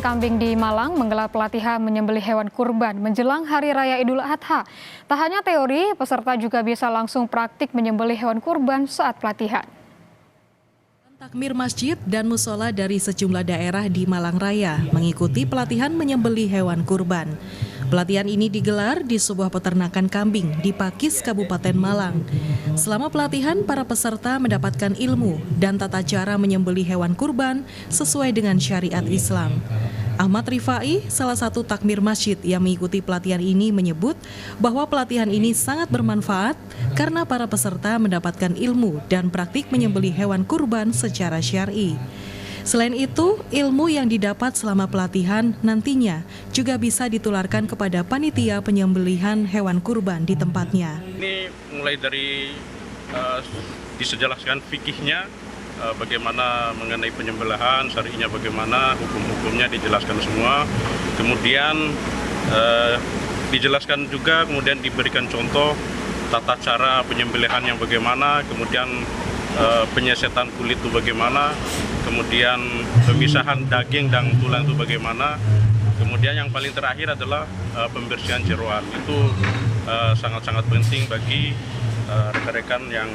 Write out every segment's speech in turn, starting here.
Kambing di Malang menggelar pelatihan menyembelih hewan kurban menjelang Hari Raya Idul Adha. Tak hanya teori, peserta juga bisa langsung praktik menyembelih hewan kurban saat pelatihan. Takmir masjid dan musola dari sejumlah daerah di Malang Raya mengikuti pelatihan menyembelih hewan kurban. Pelatihan ini digelar di sebuah peternakan kambing di Pakis, Kabupaten Malang. Selama pelatihan, para peserta mendapatkan ilmu dan tata cara menyembelih hewan kurban sesuai dengan syariat Islam. Ahmad Rifai, salah satu takmir masjid yang mengikuti pelatihan ini, menyebut bahwa pelatihan ini sangat bermanfaat karena para peserta mendapatkan ilmu dan praktik menyembelih hewan kurban secara syar'i. Selain itu, ilmu yang didapat selama pelatihan nantinya juga bisa ditularkan kepada panitia penyembelihan hewan kurban di tempatnya. Ini mulai dari disejelaskan fikihnya, bagaimana mengenai penyembelihan, syar'inya bagaimana, hukum-hukumnya dijelaskan semua. Kemudian dijelaskan juga, kemudian diberikan contoh tata cara penyembelihan yang bagaimana, kemudian penyesetan kulit itu bagaimana, kemudian pemisahan daging dan tulang itu bagaimana, kemudian yang paling terakhir adalah pembersihan jeroan. Itu sangat-sangat penting bagi rekan-rekan yang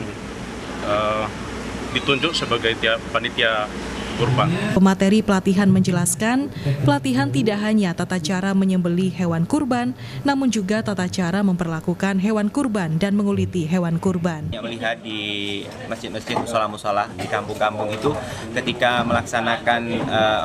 ditunjuk sebagai panitia kurban. Pemateri pelatihan menjelaskan, pelatihan tidak hanya tata cara menyembelih hewan kurban, namun juga tata cara memperlakukan hewan kurban dan menguliti hewan kurban. Melihat di masjid-masjid, musola-musola di kampung-kampung itu, ketika melaksanakan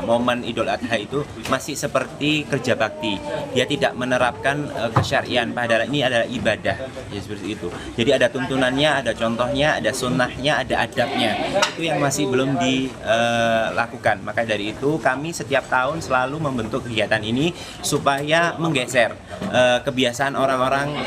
momen Idul Adha itu masih seperti kerja bakti. Dia tidak menerapkan kesyarian, padahal ini adalah ibadah, ya seperti itu. Jadi ada tuntunannya, ada contohnya, ada sunnahnya, ada adabnya. Itu yang masih belum dilakukan. Maka dari itu kami setiap tahun selalu membentuk kegiatan ini supaya menggeser kebiasaan orang-orang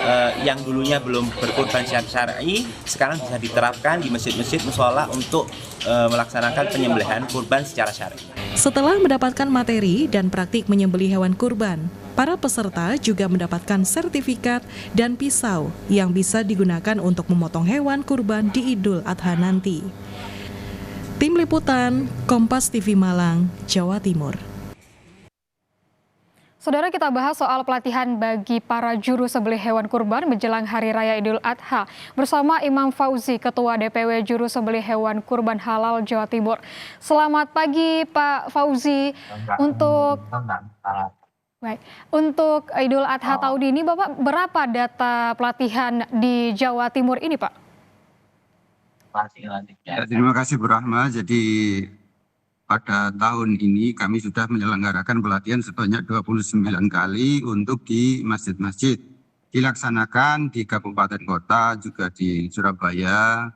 yang dulunya belum berkurban syar'i, sekarang bisa diterapkan di masjid-masjid musola untuk melaksanakan penyembelihan kurban secara syar'i. Setelah mendapatkan materi dan praktik menyembelih hewan kurban, para peserta juga mendapatkan sertifikat dan pisau yang bisa digunakan untuk memotong hewan kurban di Idul Adha nanti. Tim Liputan, Kompas TV Malang, Jawa Timur. Saudara, kita bahas soal pelatihan bagi para juru sembelih hewan kurban menjelang Hari Raya Idul Adha bersama Imam Fauzi, Ketua DPW Juru Sembelih Hewan Kurban Halal Jawa Timur. Selamat pagi Pak Fauzi. Untuk Idul Adha tahun ini, Bapak, berapa data pelatihan di Jawa Timur ini, Pak? Ya, terima kasih Bu Rahma. Jadi pada tahun ini kami sudah menyelenggarakan pelatihan sebanyak 29 kali untuk di masjid-masjid. Dilaksanakan di kabupaten kota, juga di Surabaya,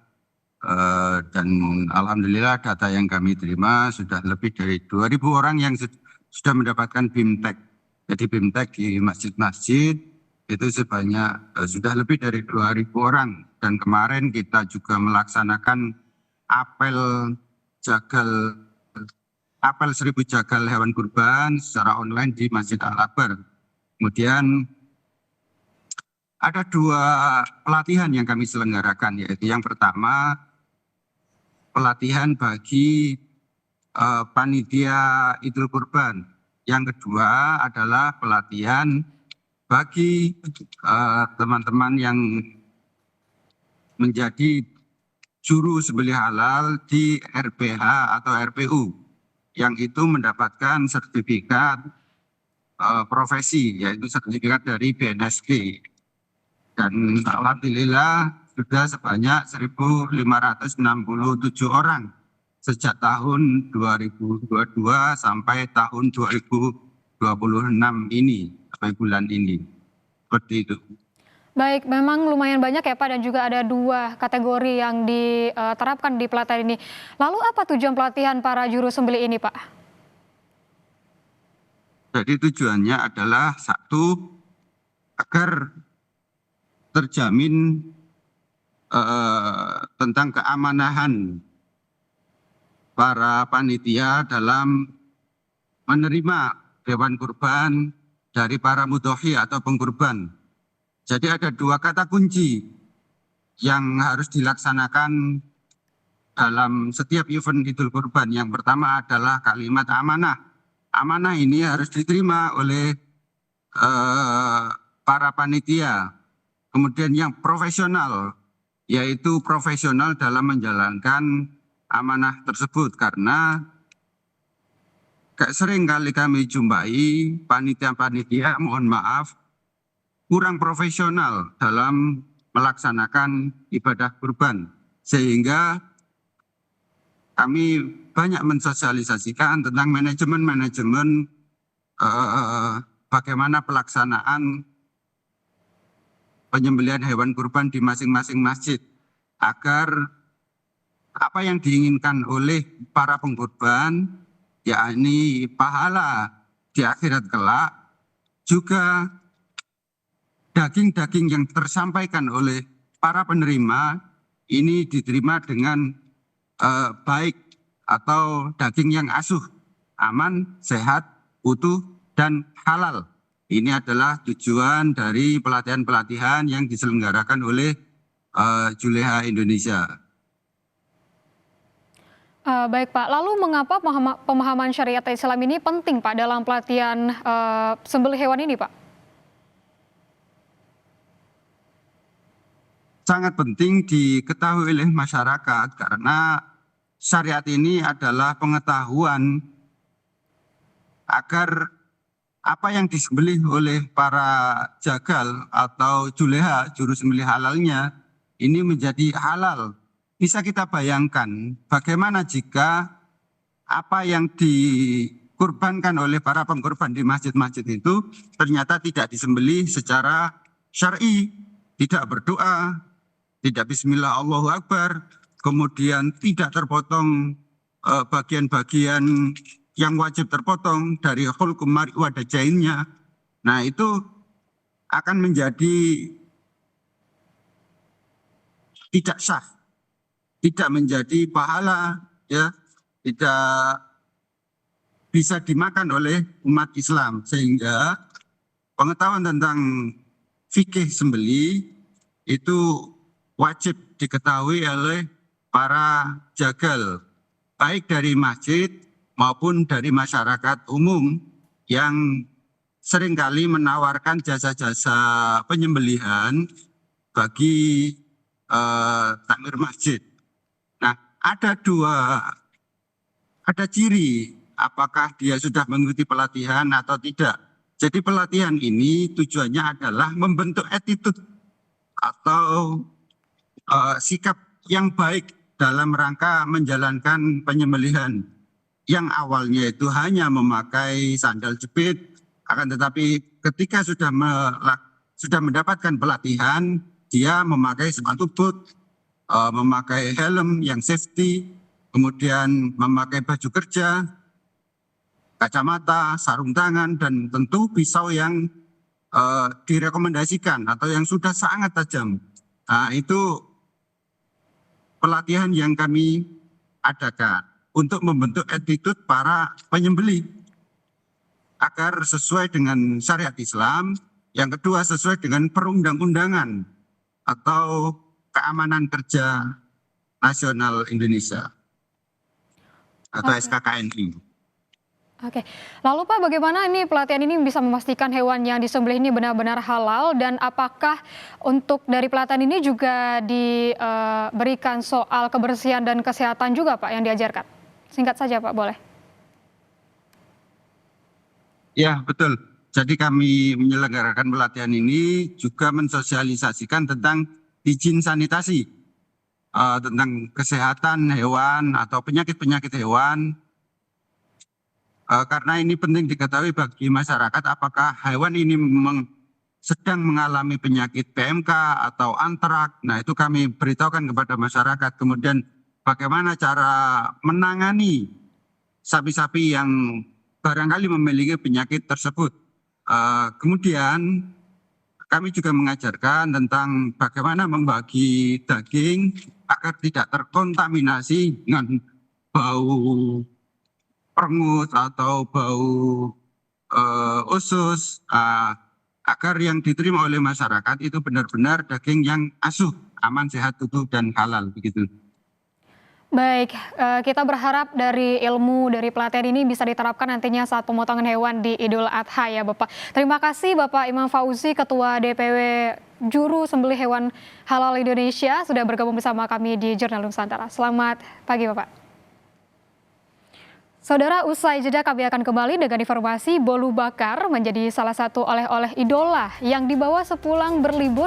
dan alhamdulillah data yang kami terima sudah lebih dari 2.000 orang yang sudah mendapatkan BIMTEK. Jadi BIMTEK di masjid-masjid itu sebanyak sudah lebih dari 2.000 orang. Dan kemarin kita juga melaksanakan apel 1000 jagal hewan kurban secara online di Masjid Al-Akbar. Kemudian ada 2 pelatihan yang kami selenggarakan, yaitu yang pertama pelatihan bagi panitia Idul Kurban. Yang kedua adalah pelatihan bagi teman-teman yang menjadi juru sembelih halal di RPH atau RPU, yang itu mendapatkan sertifikat profesi, yaitu sertifikat dari BNSG. Dan alhamdulillah sudah sebanyak 1.567 orang sejak tahun 2022 sampai tahun 2026 ini, sampai bulan ini. Seperti itu. Baik, memang lumayan banyak ya Pak, dan juga ada 2 kategori yang diterapkan di pelatihan ini. Lalu apa tujuan pelatihan para juru sembelih ini, Pak? Jadi tujuannya adalah satu, agar terjamin tentang keamanahan para panitia dalam menerima hewan kurban dari para mudhohi atau pengkurban. Jadi ada 2 kata kunci yang harus dilaksanakan dalam setiap event Idul Kurban. Yang pertama adalah kalimat amanah. amanah ini harus diterima oleh para panitia. Kemudian yang profesional, yaitu profesional dalam menjalankan amanah tersebut, karena sering kali kami jumpai panitia-panitia, mohon maaf, kurang profesional dalam melaksanakan ibadah kurban, sehingga kami banyak mensosialisasikan tentang manajemen bagaimana pelaksanaan penyembelihan hewan kurban di masing-masing masjid, agar apa yang diinginkan oleh para pengkurban, yakni pahala di akhirat kelak, juga daging-daging yang tersampaikan oleh para penerima ini diterima dengan baik, atau daging yang asuh, aman, sehat, utuh, dan halal. Ini adalah tujuan dari pelatihan-pelatihan yang diselenggarakan oleh Juleha Indonesia. Baik Pak, lalu mengapa pemahaman syariat Islam ini penting Pak dalam pelatihan sembelih hewan ini Pak? Sangat penting diketahui oleh masyarakat, karena syariat ini adalah pengetahuan agar apa yang disembelih oleh para jagal atau juleha, juru sembelih halalnya, ini menjadi halal. Bisa kita bayangkan bagaimana jika apa yang dikurbankan oleh para pengkurban di masjid-masjid itu ternyata tidak disembelih secara syar'i, tidak berdoa, tidak bismillah Allahu Akbar, kemudian tidak terpotong bagian-bagian yang wajib terpotong dari hulqum mari wadajainnya. Nah, itu akan menjadi tidak sah, tidak menjadi pahala, ya, tidak bisa dimakan oleh umat Islam, sehingga pengetahuan tentang fikih sembelih itu wajib diketahui oleh para jagal, baik dari masjid maupun dari masyarakat umum yang seringkali menawarkan jasa-jasa penyembelihan bagi takmir masjid. Nah, ada ciri apakah dia sudah mengikuti pelatihan atau tidak. Jadi pelatihan ini tujuannya adalah membentuk attitude atau sikap yang baik dalam rangka menjalankan penyembelihan, yang awalnya itu hanya memakai sandal jepit, akan tetapi ketika sudah mendapatkan pelatihan, dia memakai sepatu boot, memakai helm yang safety, kemudian memakai baju kerja, kacamata, sarung tangan, dan tentu pisau yang direkomendasikan atau yang sudah sangat tajam. Nah, itu pelatihan yang kami adakan untuk membentuk attitude para penyembelih agar sesuai dengan syariat Islam. Yang kedua, sesuai dengan perundang-undangan atau keamanan kerja nasional Indonesia atau SKKNI. Oke, lalu Pak, bagaimana ini pelatihan ini bisa memastikan hewan yang disembelih ini benar-benar halal, dan apakah untuk dari pelatihan ini juga diberikan soal kebersihan dan kesehatan juga Pak yang diajarkan? Singkat saja Pak, boleh. Ya, betul. Jadi kami menyelenggarakan pelatihan ini juga mensosialisasikan tentang izin sanitasi, tentang kesehatan hewan atau penyakit-penyakit hewan. Karena ini penting diketahui bagi masyarakat apakah hewan ini sedang mengalami penyakit PMK atau antrak. Nah, itu kami beritahukan kepada masyarakat. Kemudian bagaimana cara menangani sapi-sapi yang barangkali memiliki penyakit tersebut. Kemudian kami juga mengajarkan tentang bagaimana membagi daging agar tidak terkontaminasi dengan bau perengut atau bau usus, agar yang diterima oleh masyarakat itu benar-benar daging yang asuh, aman, sehat, utuh, dan halal, begitu. Baik, kita berharap dari ilmu dari pelatihan ini bisa diterapkan nantinya saat pemotongan hewan di Idul Adha ya Bapak. Terima kasih Bapak Imam Fauzi, Ketua DPW Juru Sembelih Hewan Halal Indonesia sudah bergabung bersama kami di Jurnal Nusantara. Selamat pagi Bapak. Saudara, usai jeda kami akan kembali dengan informasi bolu bakar menjadi salah satu oleh-oleh idola yang dibawa sepulang berlibur